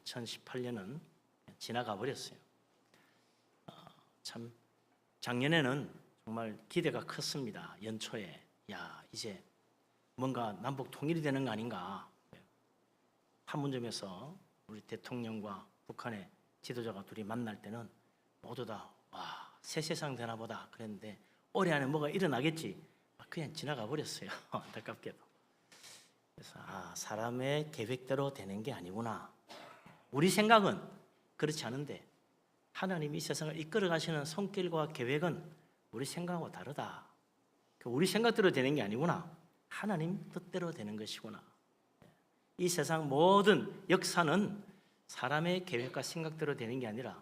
2018년은 지나가 버렸어요. 참 작년에는 정말 기대가 컸습니다. 연초에 이제 뭔가 남북 통일이 되는 거 아닌가. 판문점에서 우리 대통령과 북한의 지도자가 둘이 만날 때는 모두 다 새 세상 되나 보다 그랬는데 올해 안에 뭐가 일어나겠지. 그냥 지나가 버렸어요. 안타깝게도. 그래서 사람의 계획대로 되는 게 아니구나. 우리 생각은 그렇지 않은데 하나님이 이 세상을 이끌어 가시는 손길과 계획은 우리 생각하고 다르다. 우리 생각대로 되는 게 아니구나. 하나님 뜻대로 되는 것이구나. 이 세상 모든 역사는 사람의 계획과 생각대로 되는 게 아니라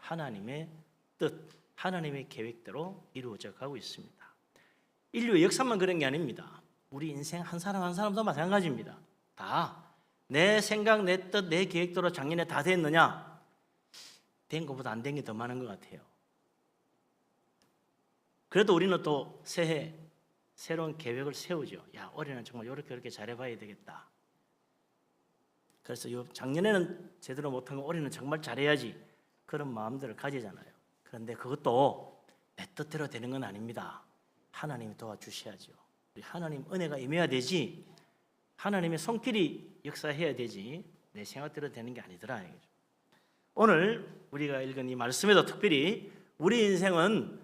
하나님의 뜻, 하나님의 계획대로 이루어져 가고 있습니다. 인류의 역사만 그런 게 아닙니다. 우리 인생 한 사람 한 사람도 마찬가지입니다. 다 내 생각, 내 뜻, 내 계획대로 작년에 다 됐느냐? 된 것보다 안 된 게 더 많은 것 같아요. 그래도 우리는 또 새해 새로운 계획을 세우죠. 올해는 정말 이렇게 잘해봐야 되겠다. 그래서 작년에는 제대로 못한 거 올해는 정말 잘해야지 그런 마음들을 가지잖아요. 그런데 그것도 내 뜻대로 되는 건 아닙니다. 하나님이 도와주셔야죠. 하나님 은혜가 임해야 되지 하나님의 손길이 역사해야 되지 내 생각대로 되는 게 아니더라. 오늘 우리가 읽은 이 말씀에도 특별히 우리 인생은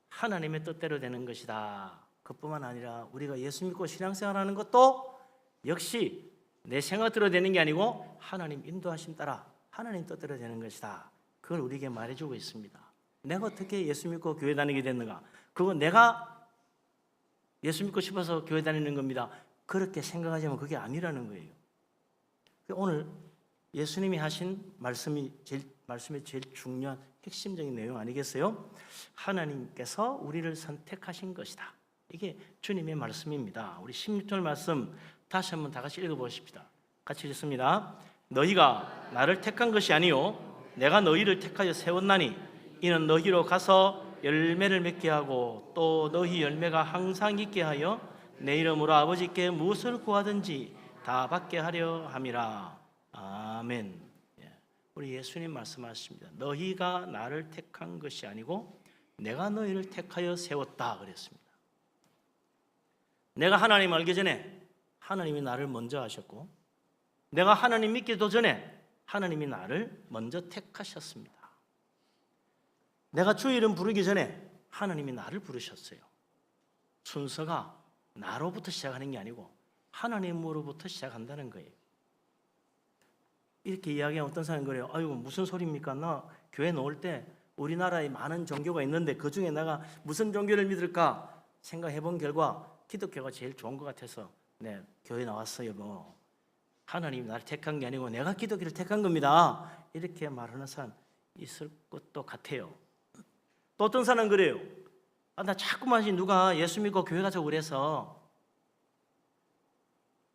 하나님의 뜻대로 되는 것이다. 그뿐만 아니라 우리가 예수 믿고 신앙생활하는 것도 역시 내 생각대로 되는 게 아니고 하나님 인도하심 따라 하나님 뜻대로 되는 것이다. 그걸 우리에게 말해주고 있습니다. 내가 어떻게 예수 믿고 교회 다니게 됐는가? 그건 내가 예수 믿고 싶어서 교회 다니는 겁니다. 그렇게 생각하자면 그게 아니라는 거예요. 오늘 예수님이 하신 말씀의 제일 중요한 핵심적인 내용 아니겠어요? 하나님께서 우리를 선택하신 것이다. 이게 주님의 말씀입니다. 우리 16절 말씀 다시 한번 다 같이 읽어보십시다. 같이 읽습니다. 너희가 나를 택한 것이 아니요 내가 너희를 택하여 세웠나니 이는 너희로 가서 열매를 맺게 하고 또 너희 열매가 항상 있게 하여 내 이름으로 아버지께 무엇을 구하든지 다 받게 하려 함이라. 아멘. 우리 예수님 말씀하십니다. 너희가 나를 택한 것이 아니고 내가 너희를 택하여 세웠다 그랬습니다. 내가 하나님 알기 전에 하나님이 나를 먼저 하셨고 내가 하나님 믿기도 전에 하나님이 나를 먼저 택하셨습니다. 내가 주의 이름 부르기 전에 하나님이 나를 부르셨어요. 순서가 나로부터 시작하는 게 아니고 하나님으로부터 시작한다는 거예요. 이렇게 이야기하면 어떤 사람이 그래요. 아이고 무슨 소리입니까? 나 교회 나올 때 우리나라에 많은 종교가 있는데 그중에 내가 무슨 종교를 믿을까 생각해 본 결과 기독교가 제일 좋은 것 같아서 교회 나왔어요. 하나님이 나를 택한 게 아니고 내가 기독교를 택한 겁니다. 이렇게 말하는 사람 있을 것도 같아요. 또 어떤 사람은 그래요. 나 자꾸만 누가 예수 믿고 교회 가자고 그래서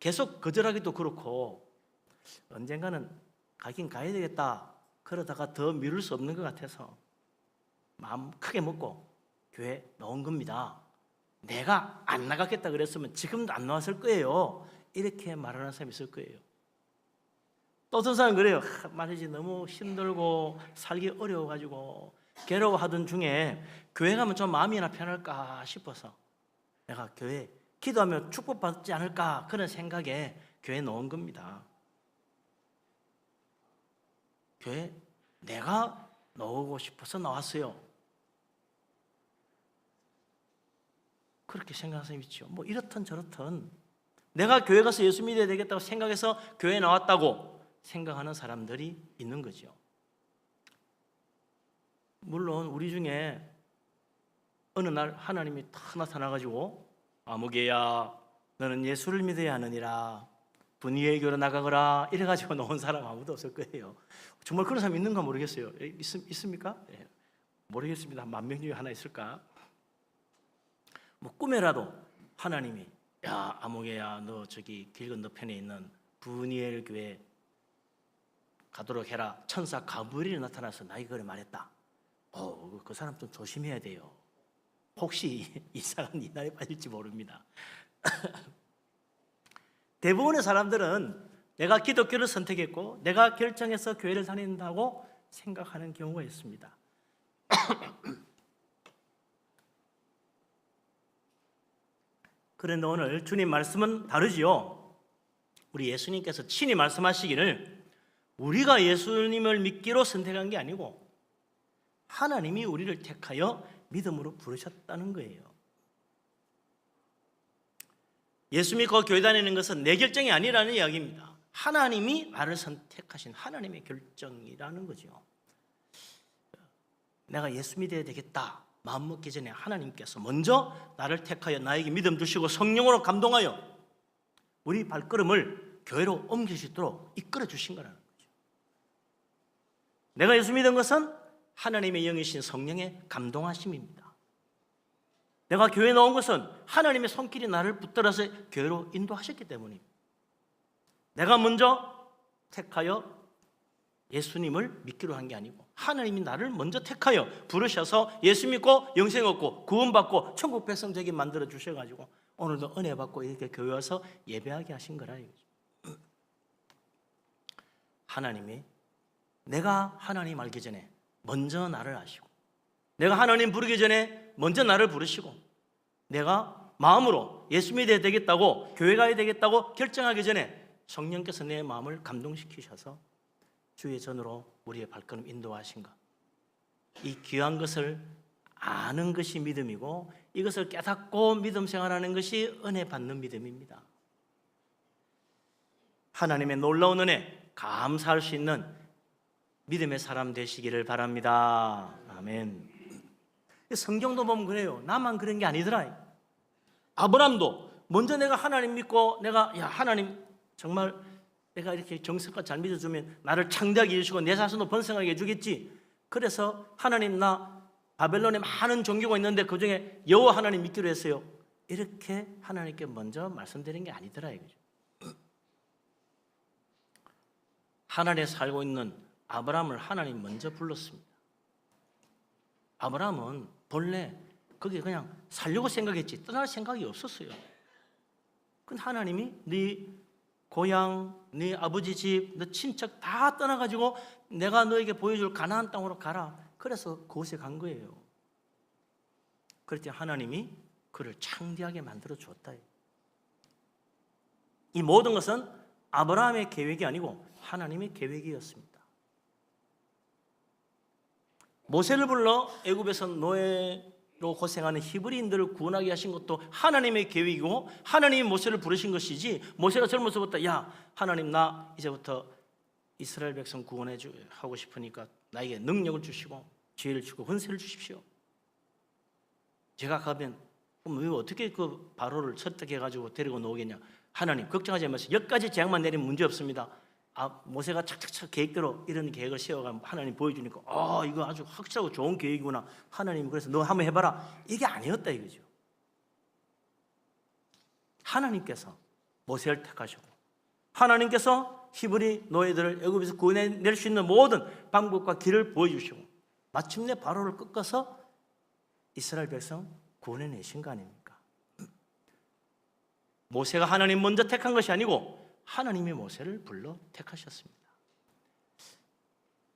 계속 거절하기도 그렇고 언젠가는 가긴 가야 되겠다. 그러다가 더 미룰 수 없는 것 같아서 마음 크게 먹고 교회 나온 겁니다. 내가 안 나가겠다 그랬으면 지금도 안 나왔을 거예요. 이렇게 말하는 사람이 있을 거예요. 또 어떤 사람은 그래요. 말이지 너무 힘들고 살기 어려워가지고 괴로워하던 중에 교회 가면 좀 마음이나 편할까 싶어서 내가 교회 기도하면 축복받지 않을까 그런 생각에 교회 나온 겁니다. 교회 내가 나오고 싶어서 나왔어요. 그렇게 생각하는 사람이 있죠. 이렇든 저렇든 내가 교회 가서 예수 믿어야 되겠다고 생각해서 교회에 나왔다고 생각하는 사람들이 있는 거죠. 물론 우리 중에 어느 날 하나님이 탁 나타나가지고 아무개야 너는 예수를 믿어야 하느니라 분이의 교로 나가거라 이래가지고 나온 사람 아무도 없을 거예요. 정말 그런 사람 있는가 모르겠어요. 있습니까? 모르겠습니다. 10,000명 중에 하나 있을까? 꿈에라도 하나님이 야 아무개야 너 저기 길 건너편에 있는 분이엘 교회 가도록 해라. 천사 가브리엘이 나타나서 나에게 그래 말했다. 그 사람 좀 조심해야 돼요. 혹시 이상한 이단에 빠질지 모릅니다. 대부분의 사람들은 내가 기독교를 선택했고 내가 결정해서 교회를 다닌다고 생각하는 경우가 있습니다. 그런데 오늘 주님 말씀은 다르지요. 우리 예수님께서 친히 말씀하시기를 우리가 예수님을 믿기로 선택한 게 아니고 하나님이 우리를 택하여 믿음으로 부르셨다는 거예요. 예수 믿고 교회 다니는 것은 내 결정이 아니라는 이야기입니다. 하나님이 나를 선택하신 하나님의 결정이라는 거죠. 내가 예수 믿어야 되겠다 마음 먹기 전에 하나님께서 먼저 나를 택하여 나에게 믿음 주시고 성령으로 감동하여 우리 발걸음을 교회로 옮길 수 있도록 이끌어 주신 거라는 거죠. 내가 예수 믿은 것은 하나님의 영이신 성령의 감동하심입니다. 내가 교회에 나온 것은 하나님의 손길이 나를 붙들어서 교회로 인도하셨기 때문입니다. 내가 먼저 택하여 예수님을 믿기로 한 게 아니고 하나님이 나를 먼저 택하여 부르셔서 예수 믿고 영생 얻고 구원받고 천국 백성 되게 만들어 주셔가지고 오늘도 은혜 받고 이렇게 교회 와서 예배하게 하신 거라 이거죠. 하나님이 내가 하나님 알기 전에 먼저 나를 아시고 내가 하나님 부르기 전에 먼저 나를 부르시고 내가 마음으로 예수 믿어야 되겠다고 교회 가야 되겠다고 결정하기 전에 성령께서 내 마음을 감동시키셔서 주의 전으로 우리의 발걸음 인도하신 것, 이 귀한 것을 아는 것이 믿음이고 이것을 깨닫고 믿음 생활하는 것이 은혜 받는 믿음입니다. 하나님의 놀라운 은혜 감사할 수 있는 믿음의 사람 되시기를 바랍니다. 아멘. 성경도 보면 그래요. 나만 그런 게 아니더라. 아브라함도 먼저 내가 하나님 믿고 내가 하나님 정말 내가 이렇게 정성껏 잘 믿어주면 나를 창대하게 해주시고 내 자손도 번성하게 해주겠지. 그래서 하나님 나 바벨론에 많은 종교가 있는데 그중에 여호와 하나님 믿기로 했어요. 이렇게 하나님께 먼저 말씀드린 게 아니더라 이거죠. 하나님에 살고 있는 아브라함을 하나님 먼저 불렀습니다. 아브라함은 본래 거기 그냥 살려고 생각했지 떠날 생각이 없었어요. 근데 하나님이 네 고향, 네 아버지 집, 네 친척 다 떠나가지고 내가 너에게 보여줄 가나안 땅으로 가라. 그래서 그곳에 간 거예요. 그랬더니 하나님이 그를 창대하게 만들어 주었다. 이 모든 것은 아브라함의 계획이 아니고 하나님의 계획이었습니다. 모세를 불러 애굽에서 노예로 고생하는 히브리인들을 구원하게 하신 것도 하나님의 계획이고 하나님이 모세를 부르신 것이지 모세가 젊어서부터 야 하나님 나 이제부터 이스라엘 백성 구원해 하고 싶으니까 나에게 능력을 주시고 지혜를 주고 권세를 주십시오. 제가 가면 그럼 왜 어떻게 그 바로를 설득해가지고 데리고 나오겠냐. 하나님 걱정하지 마세요. 여기까지 재앙만 내리면 문제 없습니다. 모세가 착착착 계획대로 이런 계획을 세워가면 하나님 보여주니까 이거 아주 확실하고 좋은 계획이구나. 하나님 그래서 너 한번 해봐라. 이게 아니었다 이거죠. 하나님께서 모세를 택하시고 하나님께서 히브리 노예들을 애굽에서 구원해낼 수 있는 모든 방법과 길을 보여주시고 마침내 바로를 꺾어서 이스라엘 백성 구원해내신 거 아닙니까? 모세가 하나님 먼저 택한 것이 아니고 하나님이 모세를 불러 택하셨습니다.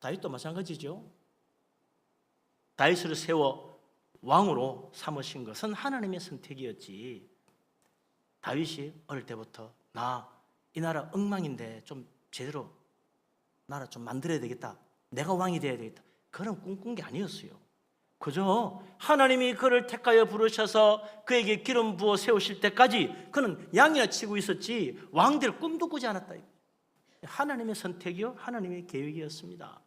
다윗도 마찬가지죠. 다윗을 세워 왕으로 삼으신 것은 하나님의 선택이었지. 다윗이 어릴 때부터 나 이 나라 엉망인데 좀 제대로 나라 좀 만들어야 되겠다. 내가 왕이 돼야 되겠다. 그런 꿈꾼 게 아니었어요. 그저 하나님이 그를 택하여 부르셔서 그에게 기름 부어 세우실 때까지 그는 양이나 치고 있었지 왕 될 꿈도 꾸지 않았다. 하나님의 선택이요 하나님의 계획이었습니다.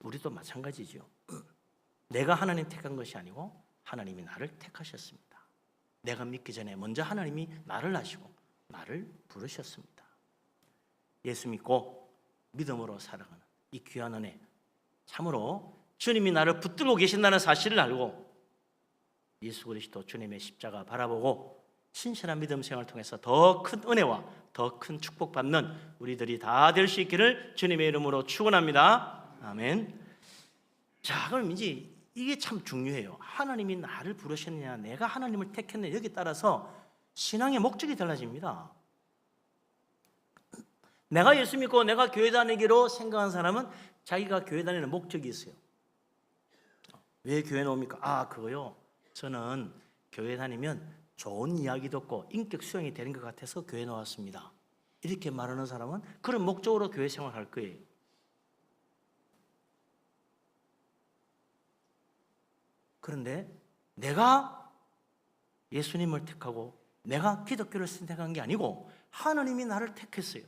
우리도 마찬가지죠. 내가 하나님 택한 것이 아니고 하나님이 나를 택하셨습니다. 내가 믿기 전에 먼저 하나님이 나를 아시고 나를 부르셨습니다. 예수 믿고 믿음으로 살아가는 이 귀한 은혜, 참으로 주님이 나를 붙들고 계신다는 사실을 알고 예수 그리스도 주님의 십자가 바라보고 신실한 믿음 생활을 통해서 더 큰 은혜와 더 큰 축복 받는 우리들이 다 될 수 있기를 주님의 이름으로 축원합니다. 아멘. 자, 그럼 이제 이게 참 중요해요. 하나님이 나를 부르셨느냐, 내가 하나님을 택했느냐 여기에 따라서 신앙의 목적이 달라집니다. 내가 예수 믿고 내가 교회 다니기로 생각한 사람은 자기가 교회 다니는 목적이 있어요. 왜 교회 나옵니까? 아, 그거요. 저는 교회 다니면 좋은 이야기 듣고 인격 수양이 되는 것 같아서 교회 나왔습니다. 이렇게 말하는 사람은 그런 목적으로 교회 생활할 거예요. 그런데 내가 예수님을 택하고 내가 기독교를 선택한 게 아니고 하나님이 나를 택했어요.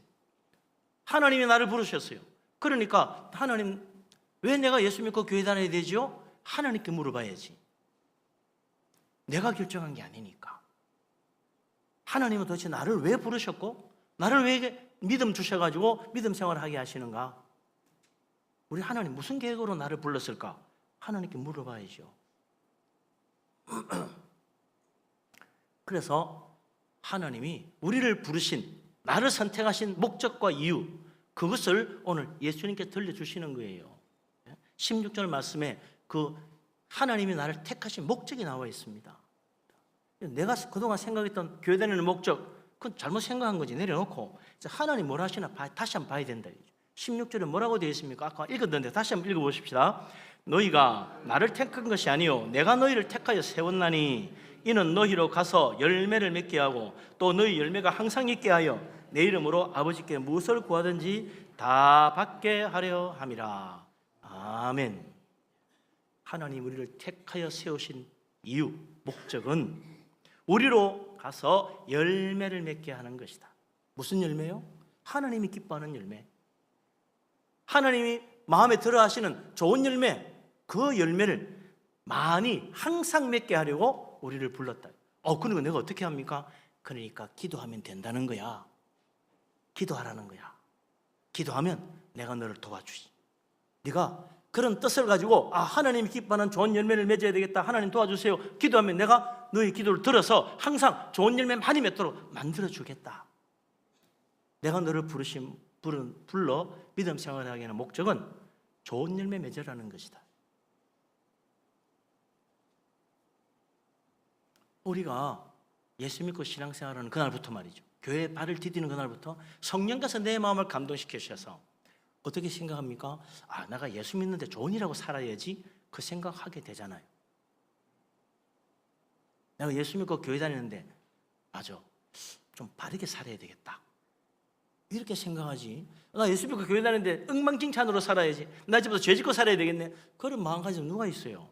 하나님이 나를 부르셨어요. 그러니까 하나님, 왜 내가 예수 믿고 교회 다녀야 되죠? 하나님께 물어봐야지. 내가 결정한 게 아니니까. 하나님은 도대체 나를 왜 부르셨고 나를 왜 믿음 주셔가지고 믿음 생활을 하게 하시는가? 우리 하나님 무슨 계획으로 나를 불렀을까? 하나님께 물어봐야죠. 그래서 하나님이 우리를 부르신, 나를 선택하신 목적과 이유, 그것을 오늘 예수님께 들려주시는 거예요. 16절 말씀에 그 하나님이 나를 택하신 목적이 나와 있습니다. 내가 그동안 생각했던 교회 다니는 목적, 그건 잘못 생각한 거지. 내려놓고 하나님 뭘 하시나 다시 한번 봐야 된다. 16절에 뭐라고 되어 있습니까? 아까 읽었는데 다시 한번 읽어보십시다. 너희가 나를 택한 것이 아니요 내가 너희를 택하여 세웠나니 이는 너희로 가서 열매를 맺게 하고 또 너희 열매가 항상 있게 하여 내 이름으로 아버지께 무엇을 구하든지 다 받게 하려 함이라. 아멘. 하나님 우리를 택하여 세우신 이유, 목적은 우리로 가서 열매를 맺게 하는 것이다. 무슨 열매요? 하나님이 기뻐하는 열매, 하나님이 마음에 들어 하시는 좋은 열매, 그 열매를 많이 항상 맺게 하려고 우리를 불렀다. 그러니까 내가 어떻게 합니까? 그러니까 기도하면 된다는 거야. 기도하라는 거야. 기도하면 내가 너를 도와주지. 네가 그런 뜻을 가지고 하나님이 기뻐하는 좋은 열매를 맺어야 되겠다. 하나님 도와주세요. 기도하면 내가 너의 기도를 들어서 항상 좋은 열매 많이 맺도록 만들어주겠다. 내가 너를 불러 믿음 생활을 하게 하는 목적은 좋은 열매 맺으라는 것이다. 우리가 예수 믿고 신앙생활하는 그날부터 말이죠. 교회에 발을 디디는 그날부터 성령께서 내 마음을 감동시켜 주셔서 어떻게 생각합니까? 내가 예수 믿는데 좋은 일하고 살아야지, 그 생각하게 되잖아요. 내가 예수 믿고 교회 다니는데 맞아, 좀 바르게 살아야 되겠다, 이렇게 생각하지. 나 예수 믿고 교회 다니는데 엉망진창으로 살아야지, 나 집에서 죄 짓고 살아야 되겠네, 그런 마음 가지고 누가 있어요?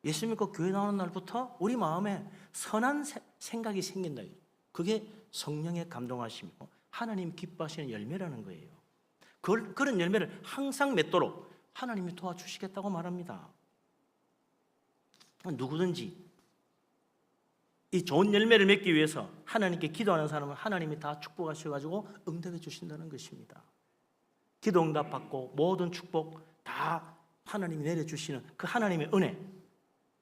예수 믿고 교회 나오는 날부터 우리 마음에 선한 생각이 생긴다. 그게 성령의 감동하심이고 하나님 기뻐하시는 열매라는 거예요. 그런 열매를 항상 맺도록 하나님이 도와주시겠다고 말합니다. 누구든지 이 좋은 열매를 맺기 위해서 하나님께 기도하는 사람은 하나님이 다 축복하셔가지고 응답해 주신다는 것입니다. 기도 응답 받고 모든 축복 다 하나님이 내려주시는 그 하나님의 은혜,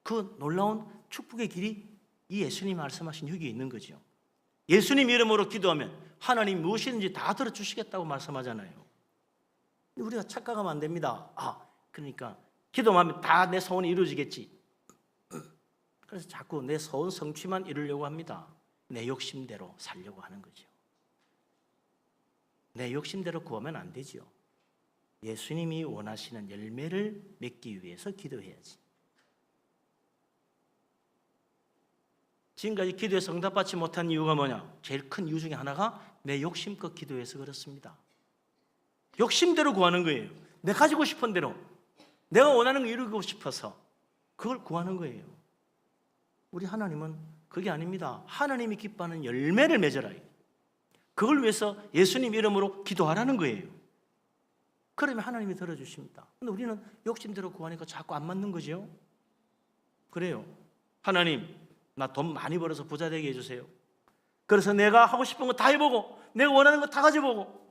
그 놀라운 축복의 길이 이 예수님이 말씀하신 여기에 있는 거죠. 예수님 이름으로 기도하면 하나님 무엇이든지 다 들어주시겠다고 말씀하잖아요. 우리가 착각하면 안 됩니다. 그러니까 기도하면 다 내 소원이 이루어지겠지. 그래서 자꾸 내 소원 성취만 이루려고 합니다. 내 욕심대로 살려고 하는 거죠. 내 욕심대로 구하면 안 되죠. 예수님이 원하시는 열매를 맺기 위해서 기도해야지. 지금까지 기도에서 응답받지 못한 이유가 뭐냐? 제일 큰 이유 중에 하나가 내 욕심껏 기도해서 그렇습니다. 욕심대로 구하는 거예요. 내가 가지고 싶은 대로, 내가 원하는 거 이루고 싶어서 그걸 구하는 거예요. 우리 하나님은 그게 아닙니다. 하나님이 기뻐하는 열매를 맺어라. 그걸 위해서 예수님 이름으로 기도하라는 거예요. 그러면 하나님이 들어주십니다. 근데 우리는 욕심대로 구하니까 자꾸 안 맞는 거죠. 그래요. 하나님, 나 돈 많이 벌어서 부자 되게 해주세요. 그래서 내가 하고 싶은 거 다 해보고 내가 원하는 거 다 가져보고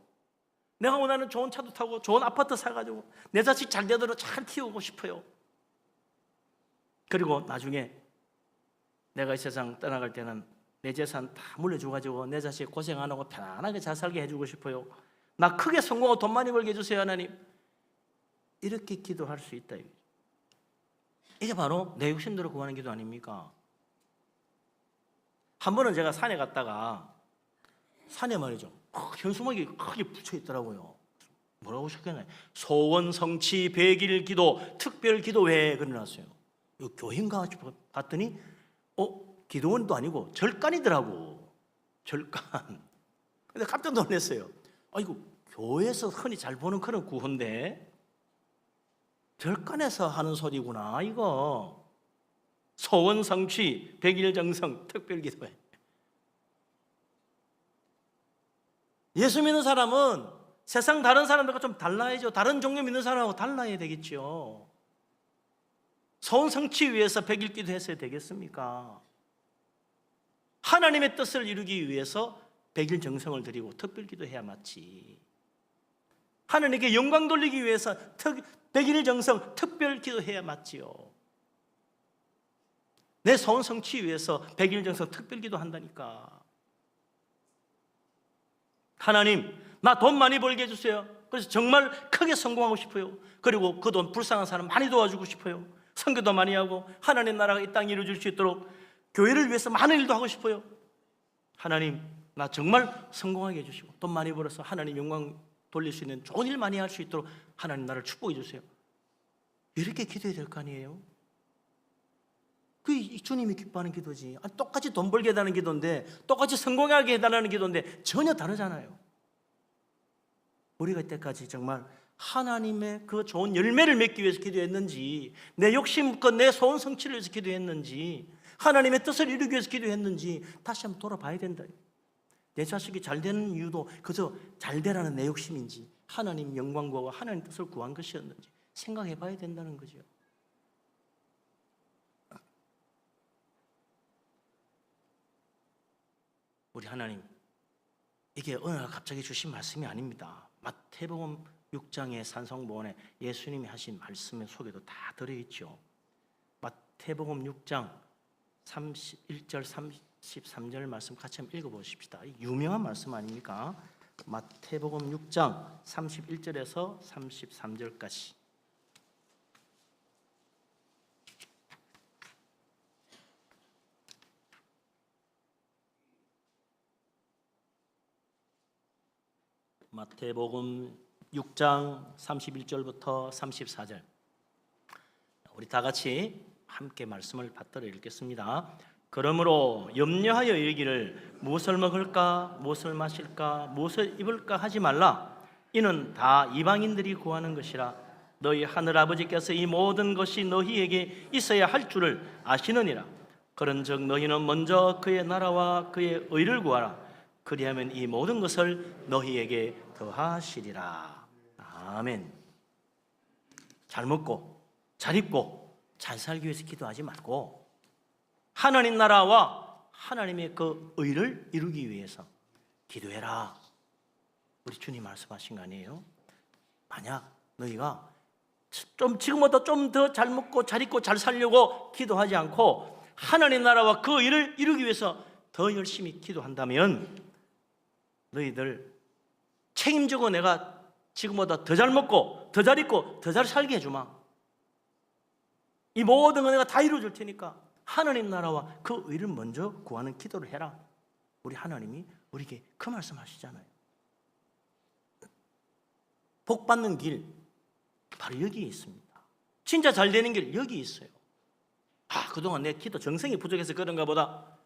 내가 원하는 좋은 차도 타고 좋은 아파트 사가지고 내 자식 잘 되도록 잘 키우고 싶어요. 그리고 나중에 내가 이 세상 떠나갈 때는 내 재산 다 물려줘가지고 내 자식 고생 안 하고 편안하게 잘 살게 해주고 싶어요. 나 크게 성공하고 돈 많이 벌게 해주세요 하나님. 이렇게 기도할 수 있다. 이게 바로 내 욕심대로 구하는 기도 아닙니까? 한 번은 제가 산에 갔다가 산에 말이죠. 현수막이 크게 붙여 있더라고요. 뭐라고 적혀놨나요? 소원성취 100일 기도 특별 기도회 그려놨어요. 이거 교회인가 봤더니 기도원도 아니고 절간이더라고. 절간. 근데 깜짝 놀랐어요. 이거 교회에서 흔히 잘 보는 그런 구호인데 절간에서 하는 소리구나. 이거 소원성취 100일 정성 특별 기도회. 예수 믿는 사람은 세상 다른 사람들과 좀 달라야죠. 다른 종교 믿는 사람하고 달라야 되겠죠. 소원 성취 위해서 100일 기도했어야 되겠습니까? 하나님의 뜻을 이루기 위해서 100일 정성을 드리고 특별 기도해야 맞지. 하나님께 영광 돌리기 위해서 100일 정성 특별 기도해야 맞지요. 내 소원 성취 위해서 100일 정성 특별 기도한다니까. 하나님, 나 돈 많이 벌게 해주세요. 그래서 정말 크게 성공하고 싶어요. 그리고 그 돈 불쌍한 사람 많이 도와주고 싶어요. 선교도 많이 하고 하나님 나라가 이 땅에 이루어질 수 있도록 교회를 위해서 많은 일도 하고 싶어요. 하나님, 나 정말 성공하게 해주시고 돈 많이 벌어서 하나님 영광 돌릴 수 있는 좋은 일 많이 할 수 있도록 하나님 나를 축복해 주세요. 이렇게 기도해야 될 거 아니에요? 그게 주님이 기뻐하는 기도지. 똑같이 돈 벌게 해달라는 기도인데, 똑같이 성공하게 해달라는 기도인데 전혀 다르잖아요. 우리가 이때까지 정말 하나님의 그 좋은 열매를 맺기 위해서 기도했는지, 내 욕심껏 내 소원 성취를 위해서 기도했는지, 하나님의 뜻을 이루기 위해서 기도했는지 다시 한번 돌아봐야 된다. 내 자식이 잘 되는 이유도 그저 잘 되라는 내 욕심인지, 하나님 영광 구하고 하나님 뜻을 구한 것이었는지 생각해 봐야 된다는 거죠. 우리 하나님, 이게 어느 날 갑자기 주신 말씀이 아닙니다. 마태복음 6장의 산성보원에 예수님이 하신 말씀의 속에도 다 들어있죠. 마태복음 6장 31절 33절 말씀 같이 한번 읽어보십시다. 유명한 말씀 아닙니까? 마태복음 6장 31절에서 33절까지. 마태복음 6장 31절부터 34절. 우리 다 같이 함께 말씀을 받들어 읽겠습니다. 그러므로 염려하여 이르기를 무엇을 먹을까, 무엇을 마실까, 무엇을 입을까 하지 말라. 이는 다 이방인들이 구하는 것이라. 너희 하늘 아버지께서 이 모든 것이 너희에게 있어야 할 줄을 아시느니라. 그런즉 너희는 먼저 그의 나라와 그의 의를 구하라. 그리하면 이 모든 것을 너희에게 더하시리라. 아멘. 잘 먹고 잘 입고 잘 살기 위해서 기도하지 말고 하나님 나라와 하나님의 그 의를 이루기 위해서 기도해라. 우리 주님 말씀하신 거 아니에요? 만약 너희가 좀 지금보다 좀 더 잘 먹고 잘 입고 잘 살려고 기도하지 않고 하나님 나라와 그 의를 이루기 위해서 더 열심히 기도한다면 너희들 책임지고 내가 지금보다 더 잘 먹고 더 잘 입고 더 잘 살게 해주마. 이 모든 거 내가 다 이루어줄 테니까 하나님 나라와 그 의를 먼저 구하는 기도를 해라. 우리 하나님이 우리에게 그 말씀 하시잖아요. 복 받는 길 바로 여기에 있습니다. 진짜 잘 되는 길 여기 있어요. 그동안 내 기도 정성이 부족해서 그런가 보다.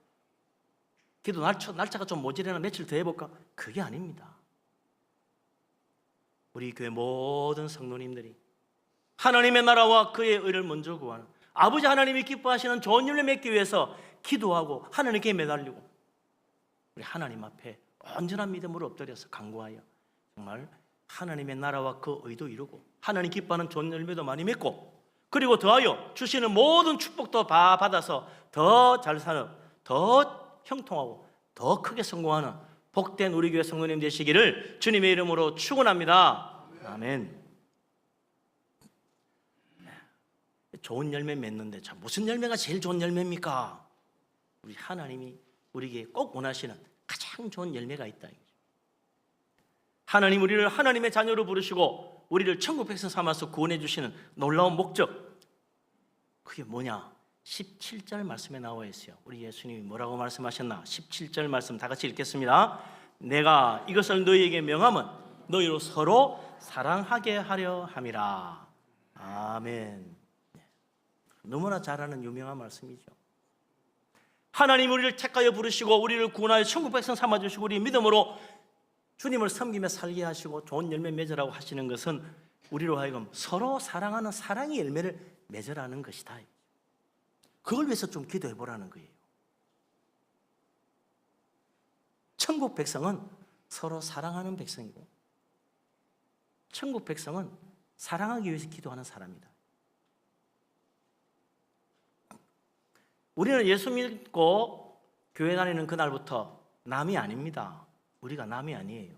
기도 날짜가 좀 모자라나 며칠 더 해볼까? 그게 아닙니다. 우리 교회 모든 성도님들이 하나님의 나라와 그의 의를 먼저 구하는 아버지 하나님이 기뻐하시는 좋은 일을 맺기 위해서 기도하고 하나님께 매달리고 우리 하나님 앞에 온전한 믿음으로 엎드려서 간구하여 정말 하나님의 나라와 그 의도 이루고 하나님 기뻐하는 좋은 열매도 많이 맺고 그리고 더하여 주시는 모든 축복도 다 받아서 더 잘 사는, 더 형통하고 더 크게 성공하는 복된 우리 교회 성도님 되시기를 주님의 이름으로 축원합니다. 아멘. 좋은 열매 맺는데 참 무슨 열매가 제일 좋은 열매입니까? 우리 하나님이 우리에게 꼭 원하시는 가장 좋은 열매가 있다. 하나님 우리를 하나님의 자녀로 부르시고 우리를 천국 백성 삼아서 구원해 주시는 놀라운 목적, 그게 뭐냐? 17절 말씀에 나와 있어요. 우리 예수님이 뭐라고 말씀하셨나? 17절 말씀 다 같이 읽겠습니다. 내가 이것을 너희에게 명함은 너희로 서로 사랑하게 하려 함이라. 아멘. 너무나 잘 아는 유명한 말씀이죠. 하나님 우리를 택하여 부르시고 우리를 구원하여 천국 백성 삼아주시고 우리 믿음으로 주님을 섬기며 살게 하시고 좋은 열매 맺으라고 하시는 것은 우리로 하여금 서로 사랑하는 사랑의 열매를 맺으라는 것이다. 그걸 위해서 좀 기도해 보라는 거예요. 천국 백성은 서로 사랑하는 백성이고 천국 백성은 사랑하기 위해서 기도하는 사람이다. 우리는 예수 믿고 교회 다니는 그날부터 남이 아닙니다. 우리가 남이 아니에요.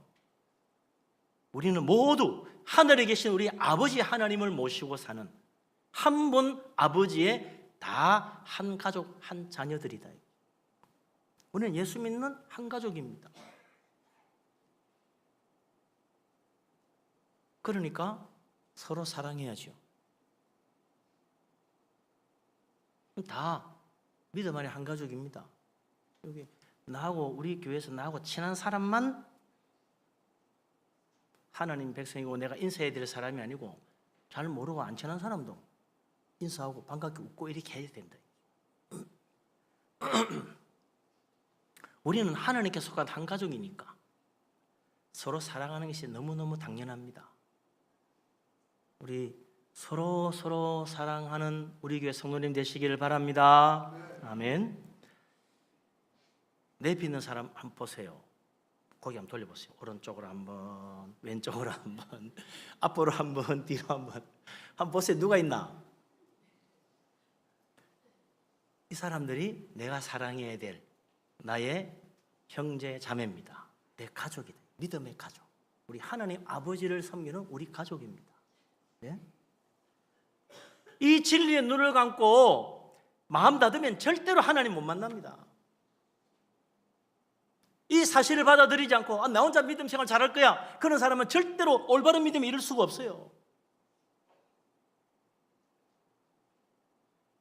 우리는 모두 하늘에 계신 우리 아버지 하나님을 모시고 사는 한 분 아버지의 다 한 가족 한 자녀들이다. 우리는 예수 믿는 한 가족입니다. 그러니까 서로 사랑해야죠. 다 믿음 안에 한 가족입니다. 여기 나하고 우리 교회에서 나하고 친한 사람만 하나님 백성이고 내가 인사해야 될 사람이 아니고 잘 모르고 안 친한 사람도 인사하고 반갑게 웃고 이렇게 해야 된다. 우리는 하나님께 속한 한 가족이니까 서로 사랑하는 것이 너무너무 당연합니다. 우리 서로 사랑하는 우리 교회 성도님 되시기를 바랍니다. 아멘. 내 있는 사람 한번 보세요. 거기 한번 돌려보세요. 오른쪽으로 한번, 왼쪽으로 한번, 앞으로 한번, 뒤로 한번 보세요. 누가 있나? 이 사람들이 내가 사랑해야 될 나의 형제 자매입니다. 내 가족이다. 믿음의 가족. 우리 하나님 아버지를 섬기는 우리 가족입니다. 네? 이 진리의 눈을 감고 마음 닫으면 절대로 하나님 못 만납니다. 이 사실을 받아들이지 않고 나 혼자 믿음 생활 잘할 거야, 그런 사람은 절대로 올바른 믿음에 이를 수가 없어요.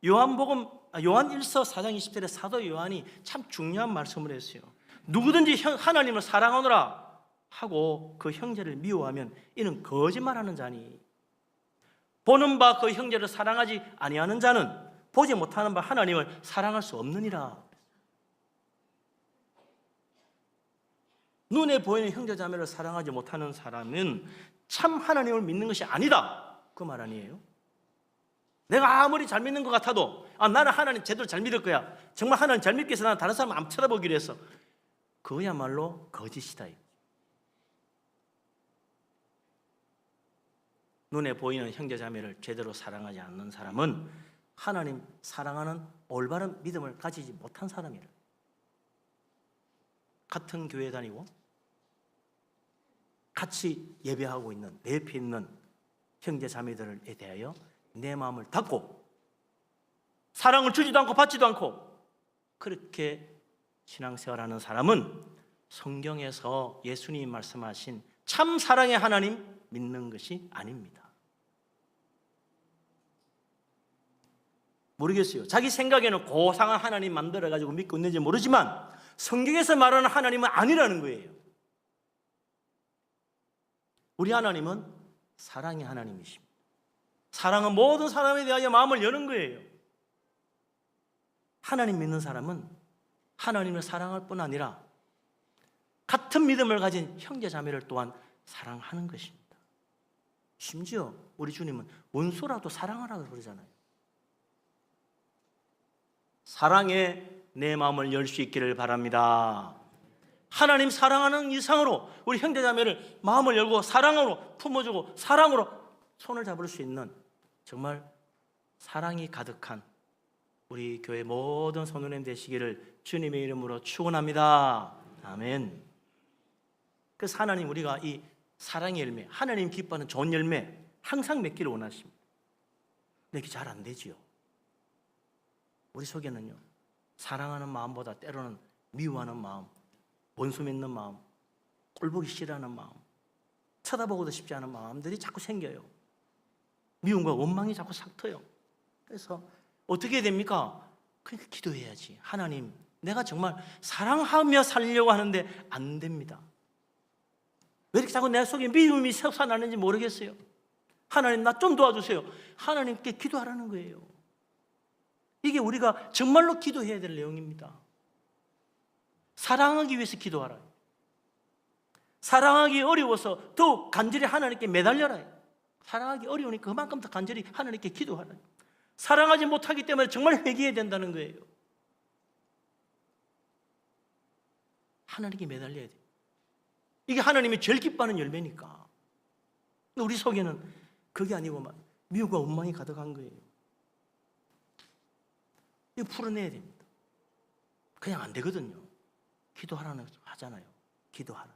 요한 1서 4장 20절에 사도 요한이 참 중요한 말씀을 했어요. 누구든지 하나님을 사랑하노라 하고 그 형제를 미워하면 이는 거짓말하는 자니 보는 바 그 형제를 사랑하지 아니하는 자는 보지 못하는 바 하나님을 사랑할 수 없느니라. 눈에 보이는 형제 자매를 사랑하지 못하는 사람은 참 하나님을 믿는 것이 아니다, 그 말 아니에요? 내가 아무리 잘 믿는 것 같아도 나는 하나님 제대로 잘 믿을 거야, 정말 하나님 잘 믿기 위해서 나는 다른 사람 안 쳐다보기로 했어, 그야말로 거짓이다. 눈에 보이는 형제 자매를 제대로 사랑하지 않는 사람은 하나님 사랑하는 올바른 믿음을 가지지 못한 사람이라. 같은 교회 다니고 같이 예배하고 있는 내 옆에 있는 형제 자매들에 대하여 내 마음을 닫고 사랑을 주지도 않고 받지도 않고 그렇게 신앙생활하는 사람은 성경에서 예수님이 말씀하신 참 사랑의 하나님 믿는 것이 아닙니다. 모르겠어요. 자기 생각에는 고상한 하나님 만들어가지고 믿고 있는지 모르지만 성경에서 말하는 하나님은 아니라는 거예요. 우리 하나님은 사랑의 하나님이십니다. 사랑은 모든 사람에 대하여 마음을 여는 거예요. 하나님 믿는 사람은 하나님을 사랑할 뿐 아니라 같은 믿음을 가진 형제 자매를 또한 사랑하는 것입니다. 심지어 우리 주님은 원수라도 사랑하라고 그러잖아요. 사랑에 내 마음을 열 수 있기를 바랍니다. 하나님 사랑하는 이상으로 우리 형제 자매를 마음을 열고 사랑으로 품어주고 사랑으로 손을 잡을 수 있는 정말 사랑이 가득한 우리 교회 모든 성도님 되시기를 주님의 이름으로 축원합니다. 아멘. 그래서 하나님 우리가 이 사랑의 열매, 하나님 기뻐하는 좋은 열매 항상 맺기를 원하십니다. 근데 그게 잘 안 되지요. 우리 속에는요, 사랑하는 마음보다 때로는 미워하는 마음, 원수 맺는 마음, 꼴보기 싫어하는 마음, 쳐다보고도 싶지 않은 마음들이 자꾸 생겨요. 미움과 원망이 자꾸 삭터요. 그래서 어떻게 해야 됩니까? 그러니까 기도해야지. 하나님, 내가 정말 사랑하며 살려고 하는데 안 됩니다. 왜 이렇게 자꾸 내 속에 미움이 솟아나는지 모르겠어요. 하나님 나 좀 도와주세요. 하나님께 기도하라는 거예요. 이게 우리가 정말로 기도해야 될 내용입니다. 사랑하기 위해서 기도하라. 사랑하기 어려워서 더욱 간절히 하나님께 매달려라. 사랑하기 어려우니까 그만큼 더 간절히 하나님께 기도하라. 사랑하지 못하기 때문에 정말 회개해야 된다는 거예요. 하나님께 매달려야 돼요. 이게 하나님이 제일 기뻐하는 열매니까. 근데 우리 속에는 그게 아니고 막 미움과 원망이 가득한 거예요. 이거 풀어내야 됩니다. 그냥 안 되거든요. 기도하라는 하잖아요. 기도하라.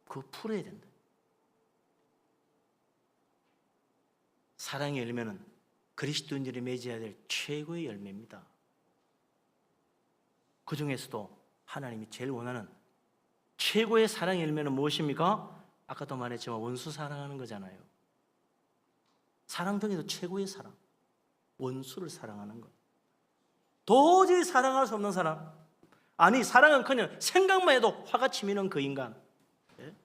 그거 풀어야 된다. 사랑의 열매는 그리스도인들이 맺어야 될 최고의 열매입니다. 그 중에서도 하나님이 제일 원하는 최고의 사랑의 열매는 무엇입니까? 아까도 말했지만 원수 사랑하는 거잖아요. 사랑 중에도 최고의 사랑, 원수를 사랑하는 것. 도저히 사랑할 수 없는 사람. 아니, 사랑은커녕 생각만 해도 화가 치미는 그 인간. 예?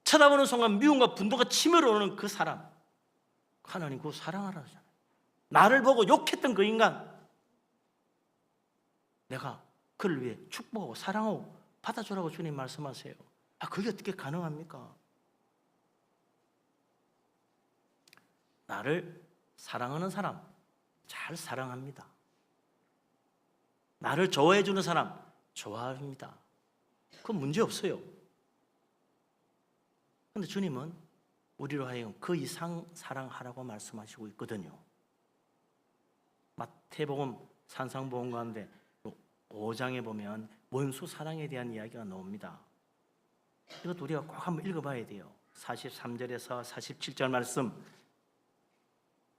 쳐다보는 순간 미움과 분노가 치밀어 오는 그 사람. 하나님 그거 사랑하라 하잖아요. 나를 보고 욕했던 그 인간. 내가 그를 위해 축복하고 사랑하고 받아주라고 주님 말씀하세요. 그게 어떻게 가능합니까? 나를 사랑하는 사람 잘 사랑합니다. 나를 좋아해 주는 사람 좋아합니다. 그건 문제 없어요. 그런데 주님은 우리로 하여금 그 이상 사랑하라고 말씀하시고 있거든요. 마태복음 산상보험 가운데 5장에 보면 원수 사랑에 대한 이야기가 나옵니다. 이것도 우리가 꼭 한번 읽어봐야 돼요. 43절에서 47절 말씀,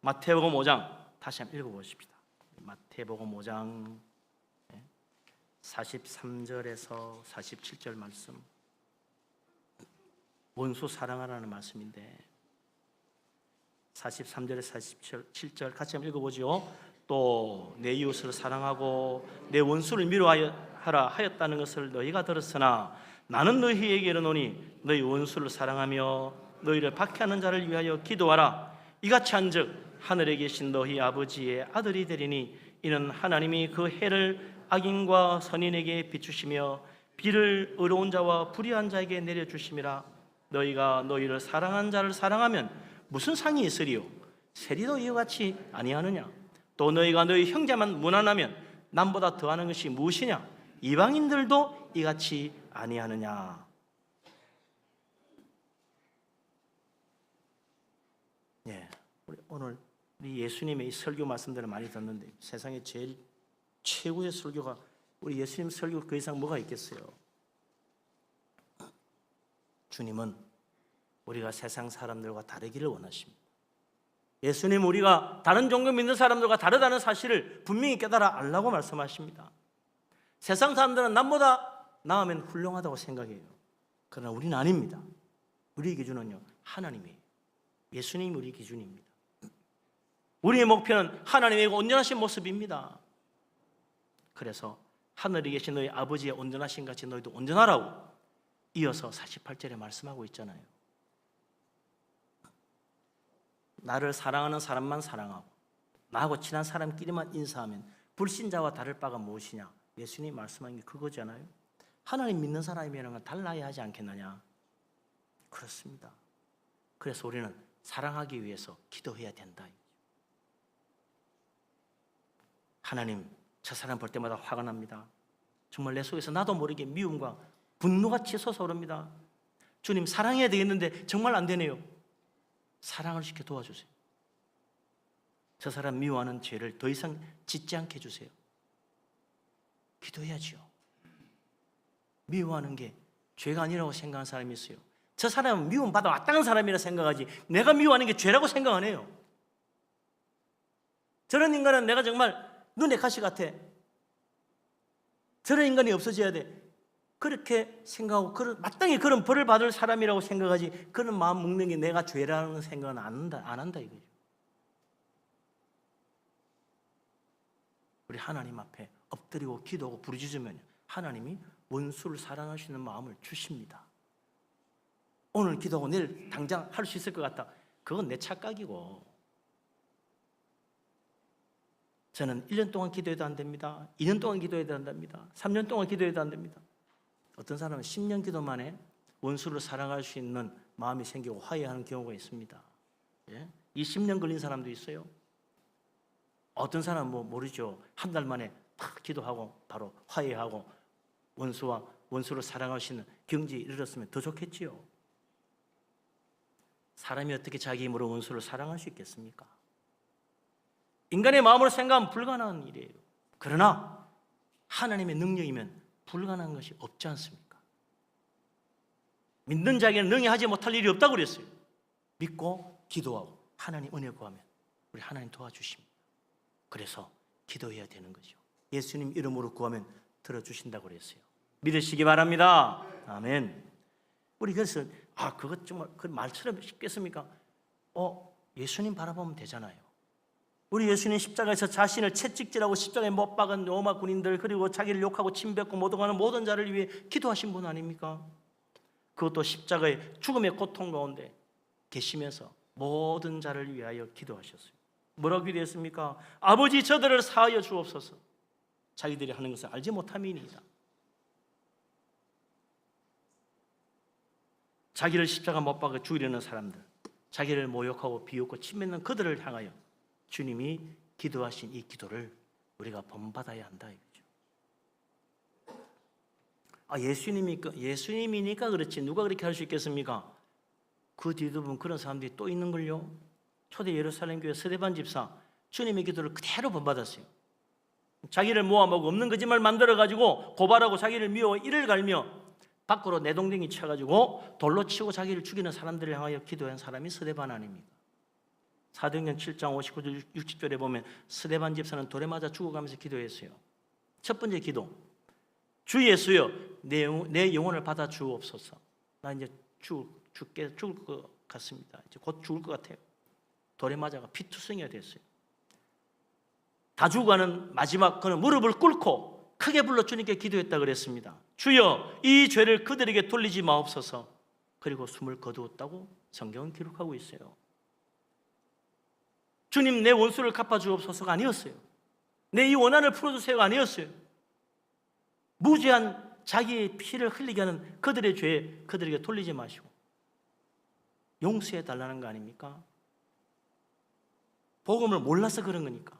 마태복음 5장 다시 한번 읽어보십시다. 마태복음 5장 43절에서 47절 말씀, 원수 사랑하라는 말씀인데 43절에서 47절 같이 한번 읽어보죠. 또 내 이웃을 사랑하고 내 원수를 미워하라 하였다는 것을 너희가 들었으나 나는 너희에게 이르노니 너희 원수를 사랑하며 너희를 박해하는 자를 위하여 기도하라. 이같이 한즉 하늘에 계신 너희 아버지의 아들이 되리니 이는 하나님이 그 해를 악인과 선인에게 비추시며 비를 의로운 자와 불의한 자에게 내려주심이라. 너희가 너희를 사랑한 자를 사랑하면 무슨 상이 있으리요? 세리도 이와 같이 아니하느냐? 또 너희가 너희 형제만 무난하면 남보다 더하는 것이 무엇이냐? 이방인들도 이같이 아니하느냐? 우리 오늘 우리 예수님의 이 설교 말씀들을 많이 듣는데 세상에 제일 최고의 설교가 우리 예수님 설교 그 이상 뭐가 있겠어요? 주님은 우리가 세상 사람들과 다르기를 원하십니다. 예수님 우리가 다른 종교 믿는 사람들과 다르다는 사실을 분명히 깨달아 알라고 말씀하십니다. 세상 사람들은 남보다 나으면 훌륭하다고 생각해요. 그러나 우리는 아닙니다. 우리의 기준은요, 하나님이에요. 예수님이 우리 기준입니다. 우리의 목표는 하나님의 온전하신 모습입니다. 그래서 하늘에 계신 너희 아버지의 온전하신 같이 너희도 온전하라고 이어서 48절에 말씀하고 있잖아요. 나를 사랑하는 사람만 사랑하고 나하고 친한 사람끼리만 인사하면 불신자와 다를 바가 무엇이냐? 예수님이 말씀한 게 그거잖아요. 하나님 믿는 사람이라는 건 달라야 하지 않겠느냐? 그렇습니다. 그래서 우리는 사랑하기 위해서 기도해야 된다. 하나님, 저 사람 볼 때마다 화가 납니다. 정말 내 속에서 나도 모르게 미움과 분노가 치솟아 오릅니다. 주님, 사랑해야 되겠는데 정말 안 되네요. 사랑을 시켜 도와주세요. 저 사람 미워하는 죄를 더 이상 짓지 않게 해주세요. 기도해야지요. 미워하는 게 죄가 아니라고 생각하는 사람이 있어요. 저 사람은 미움받아 마땅한 사람이라 생각하지 내가 미워하는 게 죄라고 생각 안 해요. 저런 인간은 내가 정말 눈에 가시 같아. 저런 인간이 없어져야 돼. 그렇게 생각하고 마땅히 그런 벌을 받을 사람이라고 생각하지 그런 마음 먹는 게 내가 죄라는 생각은 안 한다 이거죠. 우리 하나님 앞에 엎드리고 기도하고 부르짖으면 하나님이 원수를 사랑할 수 있는 마음을 주십니다. 오늘 기도하고 내일 당장 할 수 있을 것 같다. 그건 내 착각이고, 저는 1년 동안 기도해도 안 됩니다. 2년 동안 기도해도 안 됩니다. 3년 동안 기도해도 안 됩니다. 어떤 사람은 10년 기도 만에 원수를 사랑할 수 있는 마음이 생기고 화해하는 경우가 있습니다. 예? 20년 걸린 사람도 있어요. 어떤 사람은 뭐 모르죠. 한 달 만에 탁 기도하고 바로 화해하고 원수를 사랑할 수 있는 경지에 이르렀으면 더 좋겠지요. 사람이 어떻게 자기 힘으로 원수를 사랑할 수 있겠습니까? 인간의 마음으로 생각하면 불가능한 일이에요. 그러나 하나님의 능력이면 불가능한 것이 없지 않습니까? 믿는 자에게는 능히 하지 못할 일이 없다고 그랬어요. 믿고 기도하고 하나님 은혜 구하면 우리 하나님 도와주십니다. 그래서 기도해야 되는 거죠. 예수님 이름으로 구하면 들어주신다고 그랬어요. 믿으시기 바랍니다. 아멘. 우리 그래서 그것 정말 그 말처럼 쉽겠습니까? 예수님 바라보면 되잖아요. 우리 예수님 십자가에서 자신을 채찍질하고 십자가에 못 박은 로마 군인들, 그리고 자기를 욕하고 침뱉고 모독하는 모든 자를 위해 기도하신 분 아닙니까? 그것도 십자가의 죽음의 고통 가운데 계시면서 모든 자를 위하여 기도하셨어요. 뭐라고 기도했습니까? 아버지, 저들을 사하여 주옵소서. 자기들이 하는 것을 알지 못함이니이다. 자기를 십자가 못 박아 죽이려는 사람들, 자기를 모욕하고 비웃고 침뱉는 그들을 향하여 주님이 기도하신 이 기도를 우리가 본받아야 한다 이거죠. 예수님이니까 그렇지 누가 그렇게 할 수 있겠습니까? 그 뒤도 보면 그런 사람들이 또 있는걸요. 초대 예루살렘 교회 스데반 집사, 주님의 기도를 그대로 본받았어요. 자기를 모함하고 없는 거짓말 만들어가지고 고발하고 자기를 미워 이를 갈며 밖으로 내동댕이 쳐가지고 돌로 치고 자기를 죽이는 사람들을 향하여 기도한 사람이 스데반 아닙니까? 사도행전 7장 59절 60절에 보면 스데반 집사는 돌에 맞아 죽어가면서 기도했어요. 첫 번째 기도, 주 예수여 내 영혼을 받아 주옵소서. 나 이제 죽을 것 같습니다. 이제 곧 죽을 것 같아요. 돌에 맞아가 피투성이가 됐어요. 다 죽어가는 마지막 그는 무릎을 꿇고 크게 불러 주님께 기도했다 그랬습니다. 주여 이 죄를 그들에게 돌리지 마옵소서. 그리고 숨을 거두었다고 성경은 기록하고 있어요. 주님 내 원수를 갚아주옵소서가 아니었어요. 내 이 원한을 풀어주세요가 아니었어요. 무죄한 자기의 피를 흘리게 하는 그들의 죄 그들에게 돌리지 마시고 용서해 달라는 거 아닙니까? 복음을 몰라서 그런 거니까.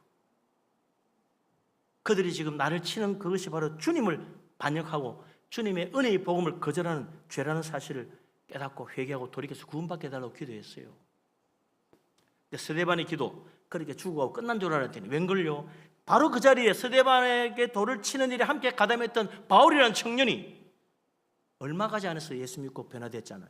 그들이 지금 나를 치는 그것이 바로 주님을 반역하고 주님의 은혜의 복음을 거절하는 죄라는 사실을 깨닫고 회개하고 돌이켜서 구원받게 해달라고 기도했어요. 스데반의 기도 그렇게 죽어가고 끝난 줄 알았더니 웬걸요? 바로 그 자리에 스데반에게 돌을 치는 일에 함께 가담했던 바울이라는 청년이 얼마 가지 않아서 예수 믿고 변화됐잖아요.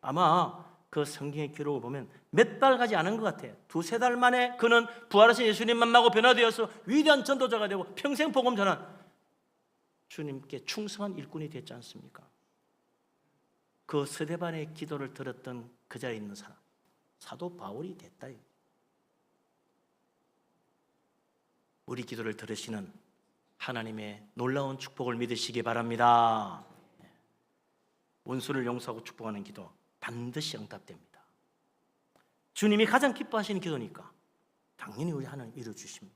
아마 그 성경의 기록을 보면 몇 달 가지 않은 것 같아요. 2-3달 만에 그는 부활하신 예수님 만나고 변화되어서 위대한 전도자가 되고 평생 복음 전한 주님께 충성한 일꾼이 됐지 않습니까? 그 스데반의 기도를 들었던 그 자리에 있는 사람, 사도 바울이 됐다. 우리 기도를 들으시는 하나님의 놀라운 축복을 믿으시기 바랍니다. 원수를 용서하고 축복하는 기도 반드시 응답됩니다. 주님이 가장 기뻐하시는 기도니까 당연히 우리 하나님 이루어주십니다.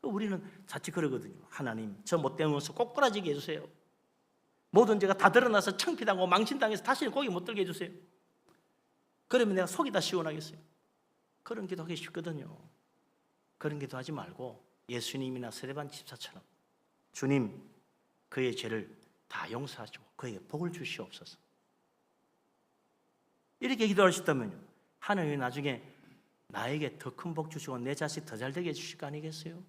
우리는 자칫 그러거든요. 하나님 저 못된 원수 꼬꾸라지게 해주세요. 모든 죄가 다 드러나서 창피당하고 망신당해서 다시는 고기 못 들게 해주세요. 그러면 내가 속이 다 시원하겠어요. 그런 기도하기 쉽거든요. 그런 기도하지 말고 예수님이나 스데반 집사처럼 주님 그의 죄를 다 용서하시고 그에게 복을 주시옵소서. 이렇게 기도하셨다면요 하나님이 나중에 나에게 더 큰 복 주시고 내 자식 더 잘되게 해주실 거 아니겠어요?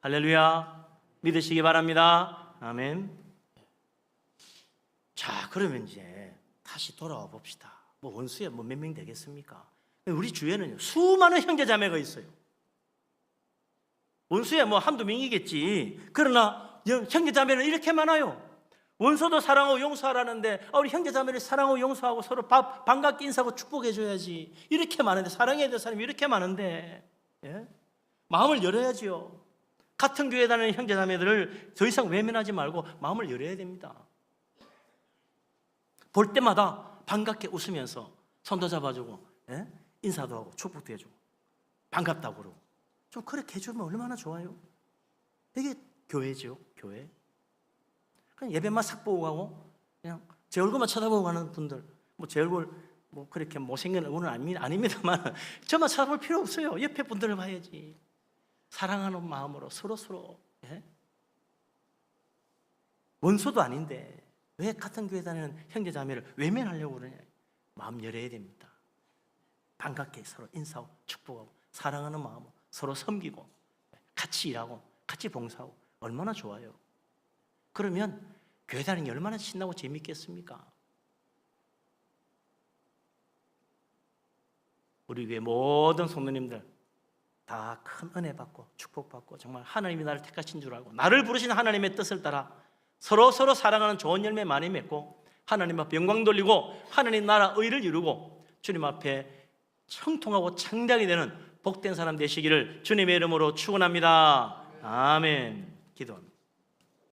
할렐루야. 믿으시기 바랍니다. 아멘. 자, 그러면 이제 다시 돌아와 봅시다. 원수에 몇 명 되겠습니까? 우리 주위에는 수많은 형제 자매가 있어요. 원수에 한두 명이겠지. 그러나 형제 자매는 이렇게 많아요. 원수도 사랑하고 용서하라는데 우리 형제 자매를 사랑하고 용서하고 서로 반갑게 인사하고 축복해줘야지. 이렇게 많은데 사랑해야 될 사람이 이렇게 많은데 마음을 열어야지요. 같은 교회 다니는 형제자매들을 더 이상 외면하지 말고 마음을 열어야 됩니다. 볼 때마다 반갑게 웃으면서 손도 잡아주고, 예? 인사도 하고 축복도 해주고 반갑다고 그러고 좀 그렇게 해주면 얼마나 좋아요. 이게 교회죠, 교회. 그냥 예배만 싹 보고 가고 그냥 제 얼굴만 쳐다보고 가는 분들, 뭐 제 얼굴 뭐 그렇게 못생긴 얼굴은 아닙니다만 저만 쳐다볼 필요 없어요. 옆에 분들을 봐야지. 사랑하는 마음으로 서로 예? 원수도 아닌데 왜 같은 교회 다니는 형제자매를 외면하려고 그러냐. 마음 열어야 됩니다. 반갑게 서로 인사하고 축복하고 사랑하는 마음으로 서로 섬기고 같이 일하고 같이 봉사하고 얼마나 좋아요. 그러면 교회 다니는 게 얼마나 신나고 재밌겠습니까? 우리 교회 모든 성도님들 다 큰 은혜 받고 축복받고 정말 하나님이 나를 택하신 줄 알고 나를 부르신 하나님의 뜻을 따라 서로 사랑하는 좋은 열매 많이 맺고 하나님 앞에 영광 돌리고 하나님 나라 의를 이루고 주님 앞에 형통하고 창대하게 되는 복된 사람 되시기를 주님의 이름으로 축원합니다. 아멘. 기도합니다.